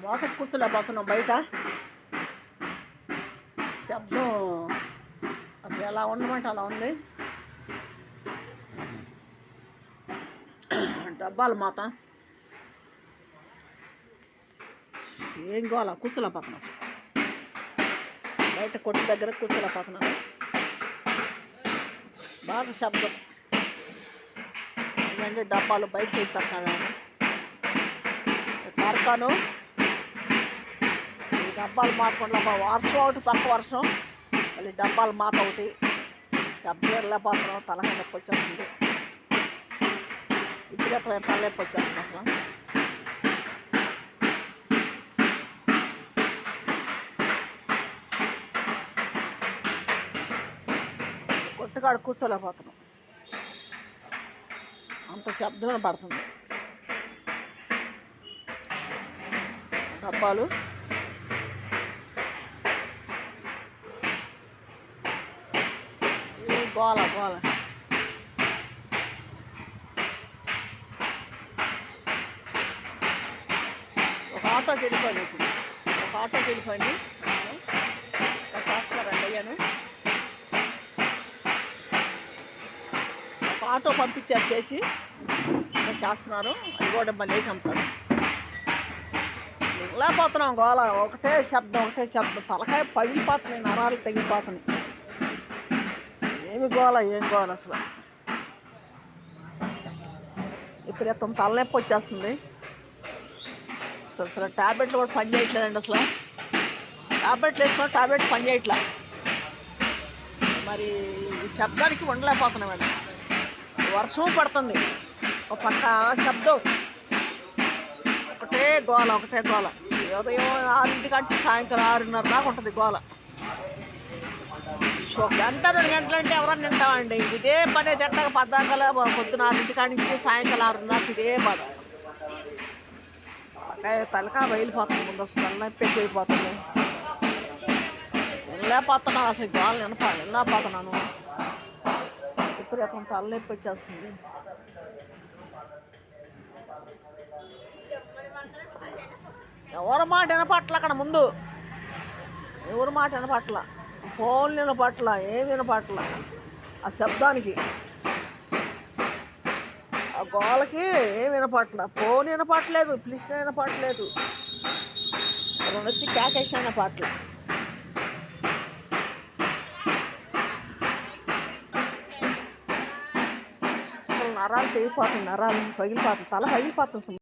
మోతకు కూర్చోలేకపోతున్నాం బయట. శబ్దం అసలు ఎలా ఉండమంటే అలా ఉంది. డబ్బాలు మోత ఏం కావాలా, కూర్చోలేకపోతున్నాం అసలు. బయట కొట్టు దగ్గర కూర్చోలేకపోతున్నాను. బాగా శబ్దం. ఎందుకంటే డబ్బాలు బయట చేసి పెట్టాను. కార్ఖాను ఈ డబ్బాలు మాత్రం వర్షం ఒకటి, పక్క వర్షం, మళ్ళీ డబ్బాలు మాత ఒకటి. శబ్దం వెళ్ళిపోతున్నాం. తలకాయ నొప్పి వచ్చేస్తుంది. ఇప్పుడు తలనొప్పి వచ్చేస్తుంది అసలు. కొట్టుకాడ కూర్చోలేకపోతున్నాం. అంత శబ్దం పడుతుంది. డబ్బాలు గోల గోల. ఒక ఆటోకి వెళ్ళిపోయింది. ఇప్పుడు ఒక ఆటోకి వెళ్ళిపోయింది. చేస్తున్నారండి అయ్యాను. ఒక ఆటో పంపించారు చేసి చేస్తున్నారు. అది కూడా మళ్ళీ వేసి అమ్ముతారు. లేకపోతున్నాం. గోల ఒకటే శబ్దం, ఒకటే శబ్దం. తలకాయ పగిలిపోతున్నాయి, నరాలు తెగిపోతున్నాయి. ఏమి గోల, ఏం గోల అసలు. ఇప్పుడు తలనొప్పి వచ్చేస్తుంది. అసలు ట్యాబ్లెట్లు కూడా పని చేయట్లేదండి అసలు. ట్యాబ్లెట్లు వేసిన ట్యాబ్లెట్ పని చేయట్లే. మరి ఈ శబ్దానికి ఉండలేకపోతున్నామండి. వర్షం పడుతుంది, ఒక పక్క శబ్దం, ఒకటే గోల, ఒకటే గోల. ఉదయం 6 నుంచి సాయంకాలం 6:30 దాకా ఉంటుంది గోల. ఒక గంట 2 గంటలు అంటే ఎవరన్నా తింటామండి. ఇదే పని తింటాక పద్దాకల పొద్దున 6 నుంచి సాయంకాలం 6:30 ఇదే బాధ. తలకాయ బయలుపోతుంది. ముందు అసలు తలనొప్పి అయిపోతుంది. వెళ్ళలేకపోతున్నాను అసలు. గోల వెళ్ళలేకపోతున్నాను. ఇప్పుడు తలనొప్పి వచ్చేస్తుంది. ఎవరి మాట వినపట్ల. అక్కడ ముందు ఎవరి మాట వినపట్ల. ఫోన్ వినపట్ల, ఏం వినపట్ల. ఆ శబ్దానికి, ఆ గోలకి ఏం వినపట్ల. ఫోన్ వినపట్లేదు, పిలిచిన వినపట్లేదు, రెండు వచ్చి కేకేసిన వినపట్ల. అసలు నరాలు తెగిపోతుంది, నరాలు పగిలిపోతుంది, తల పగిలిపోతుంది.